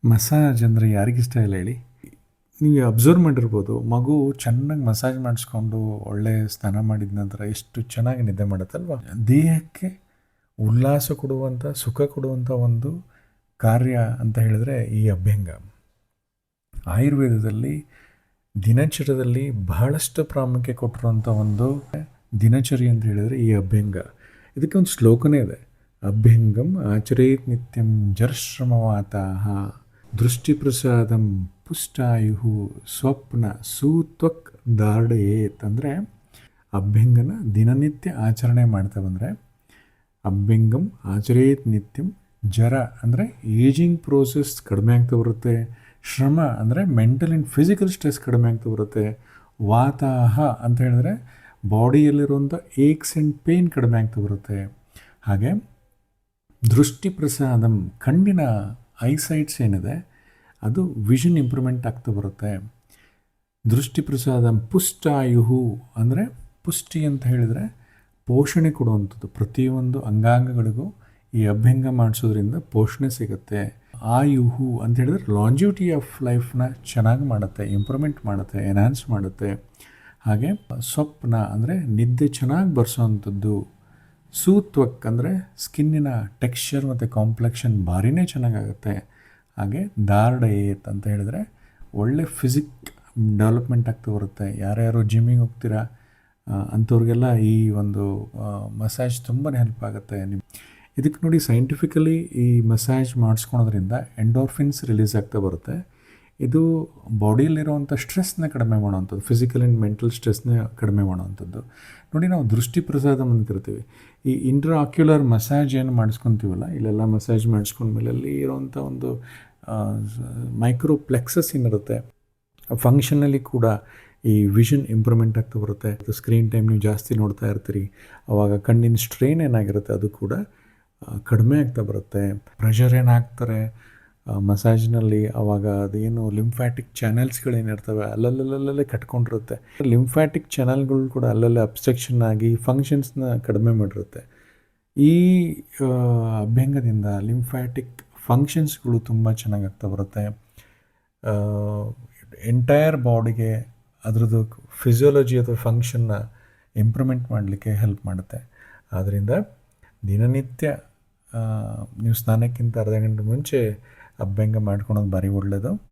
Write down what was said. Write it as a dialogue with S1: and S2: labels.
S1: Massage ಅಂದರೆ ಯಾರಿಗಿಷ್ಟ ಇಲ್ಲ ಹೇಳಿ. ನೀವು ಅಬ್ಸರ್ವ್ ಮಾಡಿರ್ಬೋದು, ಮಗು ಚೆನ್ನಾಗಿ ಮಸಾಜ್ ಮಾಡಿಸ್ಕೊಂಡು ಒಳ್ಳೆ ಸ್ನಾನ ಮಾಡಿದ ನಂತರ ಎಷ್ಟು ಚೆನ್ನಾಗಿ ನಿದ್ದೆ ಮಾಡುತ್ತಲ್ವ. ದೇಹಕ್ಕೆ ಉಲ್ಲಾಸ ಕೊಡುವಂಥ, ಸುಖ ಕೊಡುವಂಥ ಒಂದು ಕಾರ್ಯ ಅಂತ ಹೇಳಿದ್ರೆ ಈ ಅಭ್ಯಂಗ. ಆಯುರ್ವೇದದಲ್ಲಿ ದಿನಚರ್ಯದಲ್ಲಿ ಬಹಳಷ್ಟು ಪ್ರಾಮುಖ್ಯ ಕೊಟ್ಟಿರುವಂಥ ಒಂದು ದಿನಚರಿ ಅಂತ ಹೇಳಿದರೆ ಈ ಅಭ್ಯಂಗ. ಇದಕ್ಕೆ ಒಂದು ಶ್ಲೋಕನೇ ಇದೆ, ಅಭ್ಯಂಗಂ ಆಚರೇತ್ ನಿತ್ಯಂ ಜರ್ಶ್ರಮವಾತಾಹ ದೃಷ್ಟಿಪ್ರಸಾದಂ ಪುಷ್ಟಾಯು ಸ್ವಪ್ನ ಸೂತ್ವಕ್ ದಾರ್ಢಯೇತ್. ಅಂದರೆ ಅಭ್ಯಂಗನ ದಿನನಿತ್ಯ ಆಚರಣೆ ಮಾಡ್ತಾ ಬಂದರೆ, ಅಭ್ಯಂಗಂ ಆಚರೇತ್ ನಿತ್ಯಂ, ಜರ ಅಂದರೆ ಏಜಿಂಗ್ ಪ್ರೋಸೆಸ್ ಕಡಿಮೆ ಆಗ್ತಾ ಬರುತ್ತೆ, ಶ್ರಮ ಅಂದರೆ ಮೆಂಟಲ್ ಆ್ಯಂಡ್ ಫಿಸಿಕಲ್ ಸ್ಟ್ರೆಸ್ ಕಡಿಮೆ ಆಗ್ತಾ ಬರುತ್ತೆ, ವಾತಾಹ ಅಂತ ಹೇಳಿದ್ರೆ ಬಾಡಿಯಲ್ಲಿರುವಂಥ ಏಕ್ಸ್ ಆ್ಯಂಡ್ ಪೇಯ್ನ್ ಕಡಿಮೆ ಆಗ್ತಾ ಬರುತ್ತೆ. ಹಾಗೆ ದೃಷ್ಟಿ ಪ್ರಸಾದಂ, ಕಣ್ಣಿನ ಐಸೈಟ್ಸ್ ಏನಿದೆ ಅದು ವಿಷನ್ ಇಂಪ್ರೂವ್ಮೆಂಟ್ ಆಗ್ತಾ ಬರುತ್ತೆ. ದೃಷ್ಟಿ ಪ್ರಸಾದಂ ಪುಷ್ಟಾಯು ಅಂದರೆ ಪುಷ್ಟಿ ಅಂತ ಹೇಳಿದರೆ ಪೋಷಣೆ ಕೊಡುವಂಥದ್ದು. ಪ್ರತಿಯೊಂದು ಅಂಗಾಂಗಗಳಿಗೂ ಈ ಅಭ್ಯಂಗ ಮಾಡಿಸೋದ್ರಿಂದ ಪೋಷಣೆ ಸಿಗುತ್ತೆ. ಆಯುಹು ಅಂತ ಹೇಳಿದ್ರೆ ಲಾಂಜಿವಿಟಿ ಆಫ್ ಲೈಫ್ನ ಚೆನ್ನಾಗಿ ಮಾಡುತ್ತೆ, ಇಂಪ್ರೂವ್ಮೆಂಟ್ ಮಾಡುತ್ತೆ, ಎನ್ಹಾನ್ಸ್ ಮಾಡುತ್ತೆ. ಹಾಗೆ ಸ್ವಪ್ನ ಅಂದರೆ ನಿದ್ದೆ ಚೆನ್ನಾಗಿ ಬರ್ಸೋವಂಥದ್ದು. ಸೂತ್ವಕ್ ಅಂದರೆ ಸ್ಕಿನ್ನಿನ ಟೆಕ್ಸ್ಚರ್ ಮತ್ತು ಕಾಂಪ್ಲೆಕ್ಷನ್ ಭಾರಿನೇ ಚೆನ್ನಾಗಾಗುತ್ತೆ. ಹಾಗೆ ದಾರ್ಢಯೇತ್ ಅಂತ ಹೇಳಿದ್ರೆ ಒಳ್ಳೆ ಫಿಸಿಕ್ ಡೆವಲಪ್ಮೆಂಟ್ ಆಗ್ತಾ ಬರುತ್ತೆ. ಯಾರ್ಯಾರು ಜಿಮ್ಮಿಗೆ ಹೋಗ್ತೀರಾ ಅಂಥವ್ರಿಗೆಲ್ಲ ಈ ಒಂದು ಮಸಾಜ್ ತುಂಬಾ ಹೆಲ್ಪ್ ಆಗುತ್ತೆ. ಇದಕ್ಕೆ ನೋಡಿ, ಸೈಂಟಿಫಿಕಲಿ ಈ ಮಸಾಜ್ ಮಾಡಿಸ್ಕೊಳೋದ್ರಿಂದ ಎಂಡೋರ್ಫಿನ್ಸ್ ರಿಲೀಸ್ ಆಗ್ತಾ ಬರುತ್ತೆ. ಇದು ಬಾಡಿಯಲ್ಲಿರುವಂಥ ಸ್ಟ್ರೆಸ್ನ ಕಡಿಮೆ ಮಾಡೋವಂಥದ್ದು, ಫಿಸಿಕಲ್ ಆ್ಯಂಡ್ ಮೆಂಟಲ್ ಸ್ಟ್ರೆಸ್ನ ಕಡಿಮೆ ಮಾಡೋವಂಥದ್ದು. ನೋಡಿ, ನಾವು ದೃಷ್ಟಿ ಪ್ರಸಾದ ಅಂತಿರ್ತೀವಿ. ಈ ಇಂಟ್ರಾಕ್ಯುಲರ್ ಮಸಾಜ್ ಏನು ಮಾಡಿಸ್ಕೊತೀವಲ್ಲ, ಇಲ್ಲೆಲ್ಲ ಮಸಾಜ್ ಮಾಡಿಸ್ಕೊಂಡ್ಮೇಲೆ ಅಲ್ಲಿ ಇರೋವಂಥ ಒಂದು ಮೈಕ್ರೋ ಪ್ಲೆಕ್ಸಸ್ ಏನಿರುತ್ತೆ, ಫಂಕ್ಷನಲ್ಲಿ ಕೂಡ ಈ ವಿಷನ್ ಇಂಪ್ರೂವ್ಮೆಂಟ್ ಆಗ್ತಾ ಬರುತ್ತೆ. ಸ್ಕ್ರೀನ್ ಟೈಮ್ ನೀವು ಜಾಸ್ತಿ ನೋಡ್ತಾ ಇರ್ತೀರಿ, ಆವಾಗ ಕಣ್ಣಿನ ಸ್ಟ್ರೈನ್ ಏನಾಗಿರುತ್ತೆ ಅದು ಕೂಡ ಕಡಿಮೆ ಆಗ್ತಾ ಬರುತ್ತೆ. ಪ್ರೆಷರ್ ಏನಾಗ್ತಾರೆ ಮಸಾಜ್ನಲ್ಲಿ, ಆವಾಗ ಅದೇನು ಲಿಂಫ್ಯಾಟಿಕ್ ಚಾನೆಲ್ಸ್ಗಳೇನಿರ್ತವೆ ಅಲ್ಲಲ್ಲೇ ಕಟ್ಕೊಂಡಿರುತ್ತೆ. ಲಿಂಫ್ಯಾಟಿಕ್ ಚಾನೆಲ್ಗಳು ಕೂಡ ಅಲ್ಲಲ್ಲೇ ಅಬ್ಸ್ಟ್ರಕ್ಷನ್ ಆಗಿ ಫಂಕ್ಷನ್ಸ್ನ ಕಡಿಮೆ ಮಾಡಿರುತ್ತೆ. ಈ ಅಭ್ಯಂಗದಿಂದ ಲಿಂಫ್ಯಾಟಿಕ್ ಫಂಕ್ಷನ್ಸ್ಗಳು ತುಂಬ ಚೆನ್ನಾಗಿ ಆಗ್ತಾ ಬರುತ್ತೆ. ಎಂಟೈರ್ ಬಾಡಿಗೆ ಅದರದ್ದು ಫಿಸಿಯಾಲಜಿ ಅಥವಾ ಫಂಕ್ಷನ್ನ ಇಂಪ್ರೂವ್ಮೆಂಟ್ ಮಾಡಲಿಕ್ಕೆ ಹೆಲ್ಪ್ ಮಾಡುತ್ತೆ. ಆದ್ದರಿಂದ ದಿನನಿತ್ಯ ನೀವು ಸ್ನಾನಕ್ಕಿಂತ ಅರ್ಧ ಗಂಟೆ ಮುಂಚೆ ಅಭ್ಯಂಗ ಮಾಡ್ಕೊಳೋದು ಭಾರಿ ಒಳ್ಳೆಯದು.